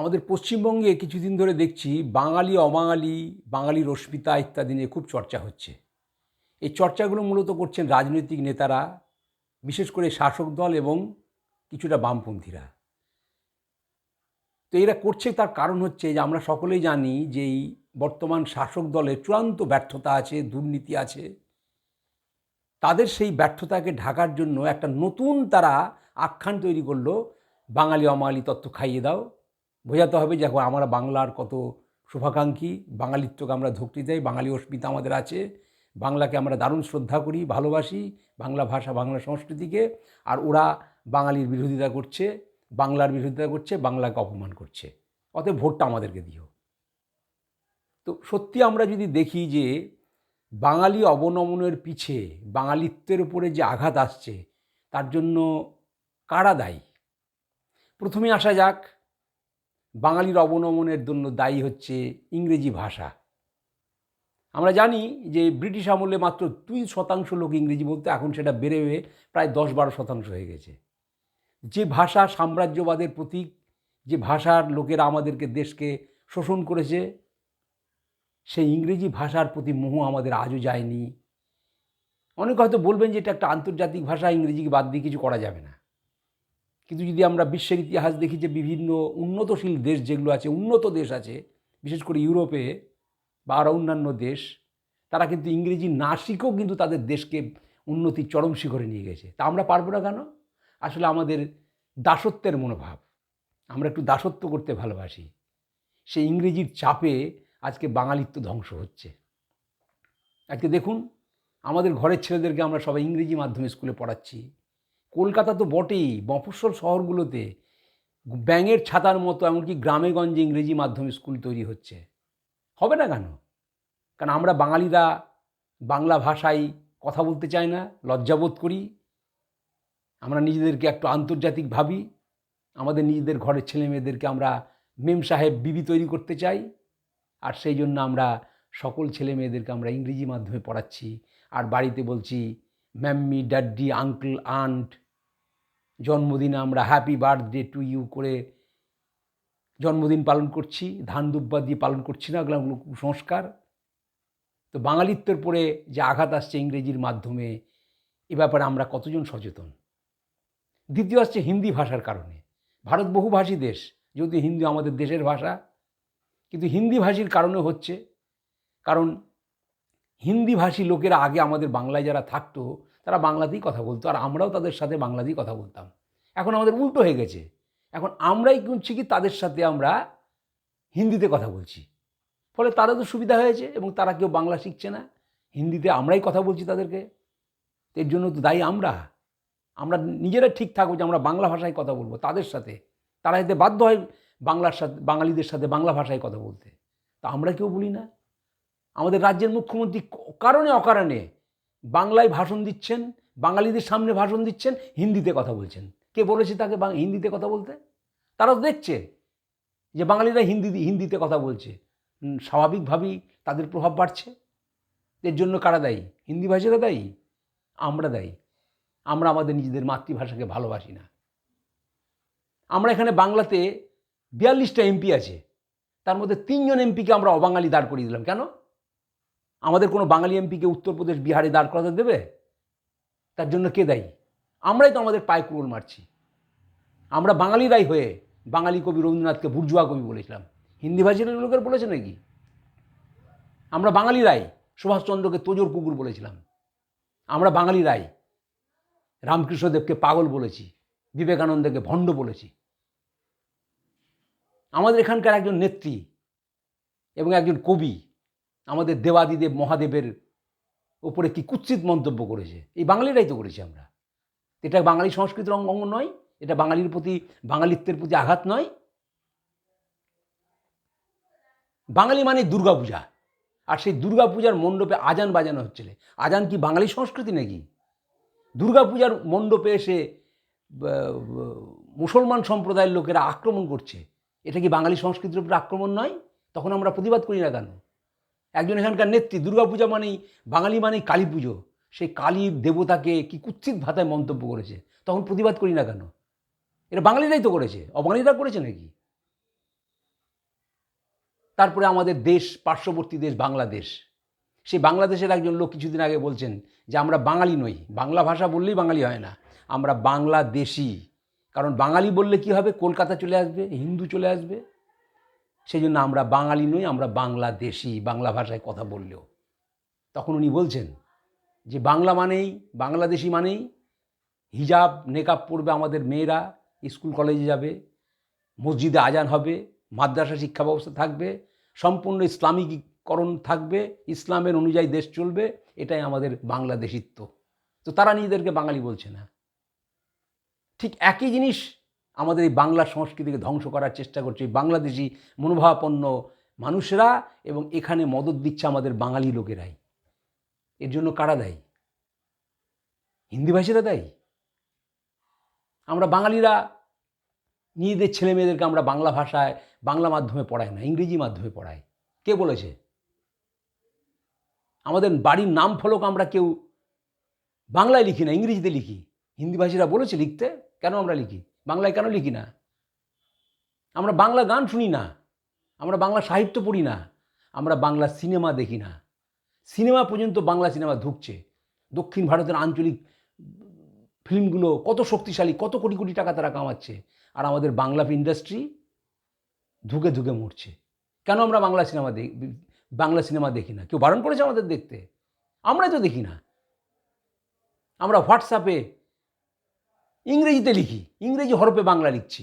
আমাদের পশ্চিমবঙ্গে কিছুদিন ধরে দেখছি বাঙালি অবাঙালি, বাঙালির অস্মিতা ইত্যাদি নিয়ে খুব চর্চা হচ্ছে। এই চর্চাগুলো মূলত করছেন রাজনৈতিক নেতারা, বিশেষ করে শাসক দল এবং কিছুটা বামপন্থীরা। তো এরা করছে তার কারণ হচ্ছে যে আমরা সকলেই জানি যে এই বর্তমান শাসক দলের চূড়ান্ত ব্যর্থতা আছে, দুর্নীতি আছে। তাদের সেই ব্যর্থতাকে ঢাকার জন্য একটা নতুন তারা আখ্যান তৈরি করলো, বাঙালি অবাঙালি তত্ত্ব খাইয়ে দাও। বোঝাতে হবে যে এখন আমরা বাংলার কত শুভাকাঙ্ক্ষী, বাঙালিত্বকে আমরা ধরতে দেয়, বাঙালি অস্মিতা আমাদের আছে, বাংলাকে আমরা দারুণ শ্রদ্ধা করি, ভালোবাসি, বাংলা ভাষা বাংলা সংস্কৃতিকে। আর ওরা বাঙালির বিরোধিতা করছে, বাংলার বিরোধিতা করছে, বাংলাকে অপমান করছে, অতএব ভোটটা আমাদেরকে দিও। তো সত্যি আমরা যদি দেখি যে বাঙালি অবনমনের পিছে বাঙালিত্বের উপরে যে আঘাত আসছে, তার জন্য কারা দায়ী? প্রথমে আসা যাক, বাঙালির অবনমনের জন্য দায়ী হচ্ছে ইংরেজি ভাষা। আমরা জানি যে ব্রিটিশ আমলে মাত্র 2% লোক ইংরেজি বলতে, এখন সেটা বেড়ে প্রায় 10-12% হয়ে গেছে। যে ভাষা সাম্রাজ্যবাদের প্রতীক, যে ভাষার লোকেরা আমাদেরকে দেশকে শোষণ করেছে, সেই ইংরেজি ভাষার প্রতি মোহ আমাদের আজও যায়নি। অনেকে হয়তো বলবেন যে এটা একটা আন্তর্জাতিক ভাষা, ইংরেজিকে বাদ দিয়ে কিছু করা যাবে না। কিন্তু যদি আমরা বিশ্বের ইতিহাস দেখি যে বিভিন্ন উন্নতশীল দেশ যেগুলো আছে, উন্নত দেশ আছে, বিশেষ করে ইউরোপে বা আরও অন্যান্য দেশ, তারা কিন্তু ইংরেজি না শিখেও কিন্তু তাদের দেশকে উন্নতির চরম শিখরে নিয়ে গেছে। তা আমরা পারবো না কেন? আসলে আমাদের দাসত্বের মনোভাব, আমরা একটু দাসত্ব করতে ভালোবাসি। সেই ইংরেজির চাপে আজকে বাঙালিত্ব ধ্বংস হচ্ছে। আজকে দেখুন, আমাদের ঘরের ছেলেদেরকে আমরা সবাই ইংরেজি মাধ্যমে স্কুলে পড়াচ্ছি। কলকাতা তো বটেই, মফস্বল শহরগুলোতে ব্যাঙের ছাতার মতো এমনকি গ্রামে গঞ্জে ইংরেজি মাধ্যম স্কুল তৈরি হচ্ছে। হবে না কেন? কারণ আমরা বাঙালিরা বাংলা ভাষায় কথা বলতে চাই না, লজ্জাবোধ করি। আমরা নিজেদেরকে একটু আন্তর্জাতিক ভাবি, আমাদের নিজেদের ঘরের ছেলে মেয়েদেরকে আমরা মেম সাহেব বিবি তৈরি করতে চাই। আর সেই জন্য আমরা সকল ছেলে মেয়েদেরকে আমরা ইংরেজি মাধ্যমে পড়াচ্ছি। আর বাড়িতে বলছি ম্যাম্মি, ড্যাডি, আঙ্কেল, আন্ট। জন্মদিনে আমরা হ্যাপি বার্থডে টু ইউ করে জন্মদিন পালন করছি, ধান দুব্বা দিয়ে পালন করছি না, ওগুলো কুসংস্কার। তো বাঙালিত্বের পরে যে আঘাত আসছে ইংরেজির মাধ্যমে, এ ব্যাপারে আমরা কতজন সচেতন? দ্বিতীয় আসছে হিন্দি ভাষার কারণে। ভারত বহুভাষী দেশ, যেহেতু হিন্দি আমাদের দেশের ভাষা, কিন্তু হিন্দি ভাষীর কারণে হচ্ছে, কারণ হিন্দিভাষী লোকেরা আগে আমাদের বাংলায় যারা থাকতো, তারা বাংলাতেই কথা বলতো, আর আমরাও তাদের সাথে বাংলাতেই কথা বলতাম। এখন আমাদের উল্টো হয়ে গেছে, এখন আমরাই করছি কি তাদের সাথে আমরা হিন্দিতে কথা বলছি। ফলে তারা তো সুবিধা হয়েছে এবং তারা কেউ বাংলা শিখছে না, হিন্দিতে আমরাই কথা বলছি তাদেরকে। এর জন্য তো দায়ী আমরা। আমরা নিজেরা ঠিক থাকবো যে আমরা বাংলা ভাষায় কথা বলবো তাদের সাথে, তারা এতে বাধ্য হয় বাংলার সাথে, বাঙালিদের সাথে বাংলা ভাষায় কথা বলতে। তা আমরা কেউ বলি না। আমাদের রাজ্যের মুখ্যমন্ত্রী কারণে অকারণে বাংলায় ভাষণ দিচ্ছেন, বাঙালিদের সামনে ভাষণ দিচ্ছেন, হিন্দিতে কথা বলছেন। কে বলেছে তাকে হিন্দিতে কথা বলতে? তারা তো দেখছে যে বাঙালিরা হিন্দিতে কথা বলছে, স্বাভাবিকভাবেই তাদের প্রভাব বাড়ছে। এর জন্য কারা দায়ী? হিন্দিভাষীরা দায়ী? আমরা দায়ী। আমরা আমাদের নিজেদের মাতৃভাষাকে ভালোবাসি না। আমরা এখানে বাংলাতে 42টা এমপি আছে, তার মধ্যে 3 জন এমপিকে আমরা অবাঙালি দাঁড় করিয়ে দিলাম। কেন? আমাদের কোনো বাঙালি এমপিকে উত্তরপ্রদেশ, বিহারে দাঁড় করাতে দেবে? তার জন্য কে দায়ী? আমরাই তো আমাদের পায়ে কুড়োল মারছি। আমরা বাঙালিরাই হয়ে বাঙালি কবি রবীন্দ্রনাথকে বুর্জুয়া কবি বলেছিলাম, হিন্দিভাষী লোকের বলেছে নাকি? আমরা বাঙালিরাই সুভাষচন্দ্রকে তোজোর কুকুর বলেছিলাম। আমরা বাঙালিরাই রামকৃষ্ণদেবকে পাগল বলেছি, বিবেকানন্দকে ভণ্ড বলেছি। আমাদের এখানকার একজন নেত্রী এবং একজন কবি আমাদের দেবাদিদেব মহাদেবের ওপরে কি কুৎসিত মন্তব্য করেছে, এই বাঙালিরাই তো করেছি আমরা। এটা বাঙালি সংস্কৃতির অঙ্গ নয়? এটা বাঙালির প্রতি, বাঙালিত্বের প্রতি আঘাত নয়? বাঙালি মানে দুর্গাপূজা, আর সেই দুর্গাপূজার মণ্ডপে আজান বাজানো হচ্ছিল। আজান কি বাঙালি সংস্কৃতি নাকি? দুর্গাপূজার মণ্ডপে এসে মুসলমান সম্প্রদায়ের লোকেরা আক্রমণ করছে, এটা কি বাঙালি সংস্কৃতির উপরে আক্রমণ নয়? তখন আমরা প্রতিবাদ করি না কেন? একজন এখানকার নেত্রী দুর্গাপূজা মানেই, বাঙালি মানেই কালী পুজো, সেই কালীর দেবতাকে কি কুৎসিত ভাষায় মন্তব্য করেছে, তখন প্রতিবাদ করি না কেন? এটা বাঙালিরাই তো করেছে, অবাঙালিরা করেছে নাকি? তারপরে আমাদের দেশ, পার্শ্ববর্তী দেশ বাংলাদেশ, সেই বাংলাদেশের একজন লোক কিছুদিন আগে বলছেন যে আমরা বাঙালি নই, বাংলা ভাষা বললেই বাঙালি হয় না, আমরা বাংলাদেশি। কারণ বাঙালি বললে কি হবে, কলকাতা চলে আসবে, হিন্দু চলে আসবে, সেই জন্য আমরা বাঙালি নই, আমরা বাংলাদেশি, বাংলা ভাষায় কথা বললেও। তখন উনি বলছেন যে বাংলা মানেই, বাংলাদেশি মানেই হিজাব নেকাব পরবে আমাদের মেয়েরা, স্কুল কলেজে যাবে, মসজিদে আজান হবে, মাদ্রাসা শিক্ষা ব্যবস্থা থাকবে, সম্পূর্ণ ইসলামিকীকরণ থাকবে, ইসলামের অনুযায়ী দেশ চলবে, এটাই আমাদের বাংলাদেশিত্ব। তো তারা নিজেদেরকে বাঙালি বলছে না। ঠিক একই জিনিস আমাদের এই বাংলা সংস্কৃতিকে ধ্বংস করার চেষ্টা করছে এই বাংলাদেশি মনোভাবাপন্ন মানুষেরা, এবং এখানে মদত দিচ্ছে আমাদের বাঙালি লোকেরাই। এর জন্য কারা দায়ী? হিন্দিভাষীরা দায়ী। আমরা বাঙালিরা নিজেদের ছেলে মেয়েদেরকে আমরা বাংলা ভাষায়, বাংলা মাধ্যমে পড়াই না, ইংরেজি মাধ্যমে পড়াই। কে বলেছে? আমাদের বাড়ির নাম ফলক আমরা কেউ বাংলায় লিখি না, ইংরেজিতে লিখি। হিন্দিভাষীরা বলেছে লিখতে, কেন আমরা লিখি? বাংলায় কেন লিখি না? আমরা বাংলা গান শুনি না, আমরা বাংলা সাহিত্য পড়ি না, আমরা বাংলা সিনেমা দেখি না। সিনেমা পর্যন্ত বাংলা সিনেমা ঢুকছে। দক্ষিণ ভারতের আঞ্চলিক ফিল্মগুলো কত শক্তিশালী, কত কোটি কোটি টাকা তারা কামাচ্ছে, আর আমাদের বাংলা ইন্ডাস্ট্রি ধুকে ধুকে মরছে। কেন আমরা বাংলা সিনেমা দেখি না? কেউ বারণ করেছে আমাদের দেখতে? আমরাই তো দেখি না। আমরা হোয়াটসঅ্যাপে ইংরেজিতে লিখি, ইংরেজি হরফে বাংলা লিখছি,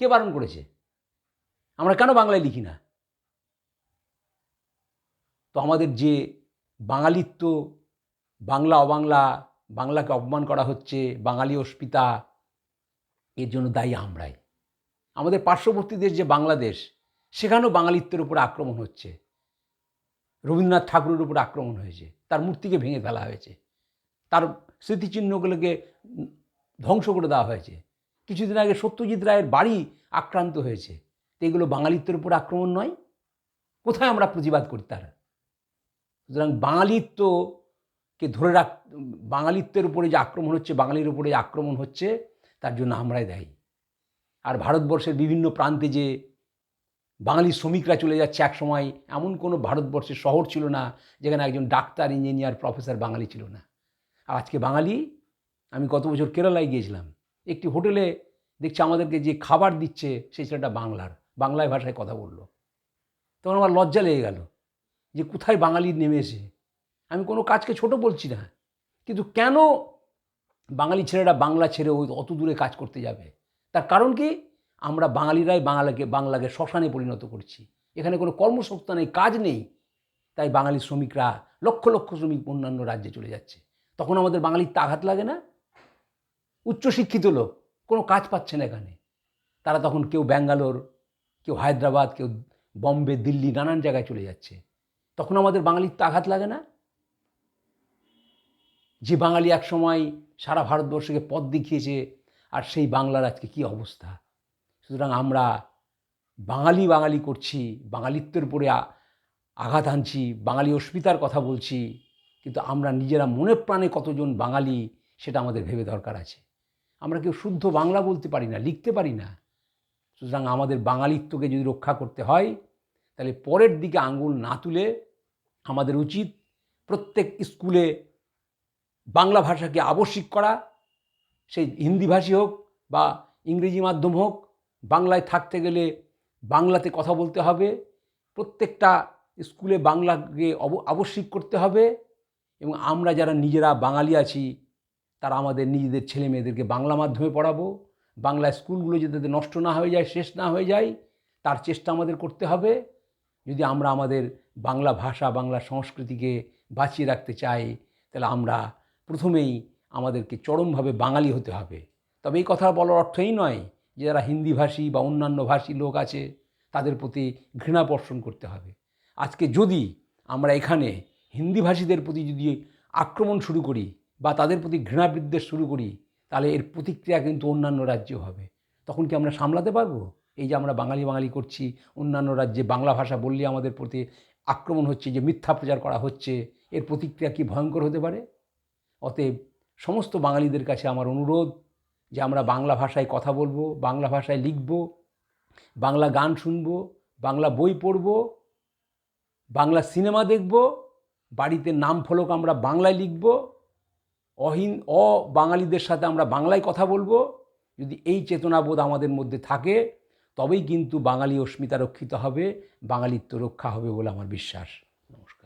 কে বারণ করেছে? আমরা কেন বাংলায় লিখি না? তো আমাদের যে বাঙালিত্ব, বাংলা অবাংলা, বাংলাকে অপমান করা হচ্ছে, বাঙালি অস্মিতা, এর জন্য দায়ী আমরাই। আমাদের পার্শ্ববর্তী দেশ যে বাংলাদেশ, সেখানেও বাঙালিত্বের উপরে আক্রমণ হচ্ছে। রবীন্দ্রনাথ ঠাকুরের উপরে আক্রমণ হয়েছে, তার মূর্তিকে ভেঙে ফেলা হয়েছে, তার স্মৃতিচিহ্নগুলোকে ধ্বংস করে দেওয়া হয়েছে। কিছুদিন আগে সত্যজিৎ রায়ের বাড়ি আক্রান্ত হয়েছে। তো এগুলো বাঙালিত্বের উপর আক্রমণ নয়? কোথায় আমরা প্রতিবাদ করি তার? সুতরাং বাঙালিত্বকে বাঙালিত্বের উপরে যে আক্রমণ হচ্ছে, বাঙালির উপরে যে আক্রমণ হচ্ছে, তার জন্য আমরাই দায়ী। আর ভারতবর্ষের বিভিন্ন প্রান্তে যে বাঙালি শ্রমিকরা চলে যাচ্ছে, এক সময় এমন কোনো ভারতবর্ষের শহর ছিল না যেখানে একজন ডাক্তার, ইঞ্জিনিয়ার, প্রফেসর বাঙালি ছিল না। আর আজকে বাঙালি, আমি গত বছর কেরালায় গিয়েছিলাম, একটি হোটেলে দেখছি আমাদেরকে যে খাবার দিচ্ছে সেই ছেলেটা বাংলায় ভাষায় কথা বললো। তখন আমার লজ্জা লেগে গেল যে কোথায় বাঙালি নেমে এসে। আমি কোনো কাজকে ছোট বলছি না, কিন্তু কেন বাঙালি ছেলেরা বাংলা ছেড়ে ওই অত দূরে কাজ করতে যাবে? তার কারণ কি? আমরা বাঙালিরাই বাংলাকে শ্মশানে পরিণত করছি। এখানে কোনো কর্মসংস্থান নেই, কাজ নেই, তাই বাঙালি শ্রমিকরা, লক্ষ লক্ষ শ্রমিক অন্যান্য রাজ্যে চলে যাচ্ছে। তখন আমাদের বাঙালির আঘাত লাগে না? উচ্চশিক্ষিত লোক কোনো কাজ পাচ্ছে না এখানে, তারা তখন কেউ ব্যাঙ্গালোর, কেউ হায়দ্রাবাদ, কেউ বম্বে, দিল্লি, নানান জায়গায় চলে যাচ্ছে। তখন আমাদের বাঙালির আঘাত লাগে না? যে বাঙালি এক সময় সারা ভারতবর্ষকে পথ দেখিয়েছে, আর সেই বাংলার আজকে কী অবস্থা। সুতরাং আমরা বাঙালি করছি, বাঙালিত্বের উপরে আঘাত আনছি, বাঙালি অস্মিতার কথা বলছি, কিন্তু আমরা নিজেরা মনে প্রাণে কতজন বাঙালি সেটা আমাদের ভেবে দরকার আছে। আমরা কেউ শুদ্ধ বাংলা বলতে পারি না, লিখতে পারি না। সুতরাং আমাদের বাঙালিত্বকে যদি রক্ষা করতে হয়, তাহলে পরের দিকে আঙুল না তুলে আমাদের উচিত প্রত্যেক স্কুলে বাংলা ভাষাকে আবশ্যিক করা, সেই হিন্দিভাষী হোক বা ইংরেজি মাধ্যম হোক, বাংলায় থাকতে গেলে বাংলাতে কথা বলতে হবে, প্রত্যেকটা স্কুলে বাংলাকে আবশ্যিক করতে হবে। এবং আমরা যারা নিজেরা বাঙালি আছি, তারা আমাদের নিজেদের ছেলে মেয়েদেরকে বাংলা মাধ্যমে পড়াবো। বাংলা স্কুলগুলো যাতে নষ্ট না হয়ে যায়, শেষ না হয়ে যায়, তার চেষ্টা আমাদের করতে হবে। যদি আমরা আমাদের বাংলা ভাষা, বাংলা সংস্কৃতিকে বাঁচিয়ে রাখতে চাই, তাহলে আমরা প্রথমেই আমাদেরকে চরমভাবে বাঙালি হতে হবে। তবে এই কথা বলার অর্থ এই নয় যে যারা হিন্দিভাষী বা অন্যান্য ভাষী লোক আছে তাদের প্রতি ঘৃণা পোষণ করতে হবে। আজকে যদি আমরা এখানে হিন্দিভাষীদের প্রতি যদি আক্রমণ শুরু করি বা তাদের প্রতি ঘৃণা বিদ্বেষ শুরু করি, তাহলে এর প্রতিক্রিয়া কিন্তু অন্যান্য রাজ্যেও হবে। তখন কি আমরা সামলাতে পারবো? এই যে আমরা বাঙালি করছি, অন্যান্য রাজ্যে বাংলা ভাষা বললে আমাদের প্রতি আক্রমণ হচ্ছে, যে মিথ্যা প্রচার করা হচ্ছে, এর প্রতিক্রিয়া কি ভয়ঙ্কর হতে পারে? অতএব সমস্ত বাঙালিদের কাছে আমার অনুরোধ যে আমরা বাংলা ভাষায় কথা বলবো, বাংলা ভাষায় লিখব, বাংলা গান শুনব, বাংলা বই পড়ব, বাংলা সিনেমা দেখব, বাড়িতে নাম ফলক আমরা বাংলায় লিখব, অবাঙালিদের সাথে আমরা বাংলায় কথা বলবো। যদি এই চেতনাবোধ আমাদের মধ্যে থাকে তবেই কিন্তু বাঙালি অস্মিতা রক্ষিত হবে, বাঙালিত্ব রক্ষা হবে বলে আমার বিশ্বাস। নমস্কার।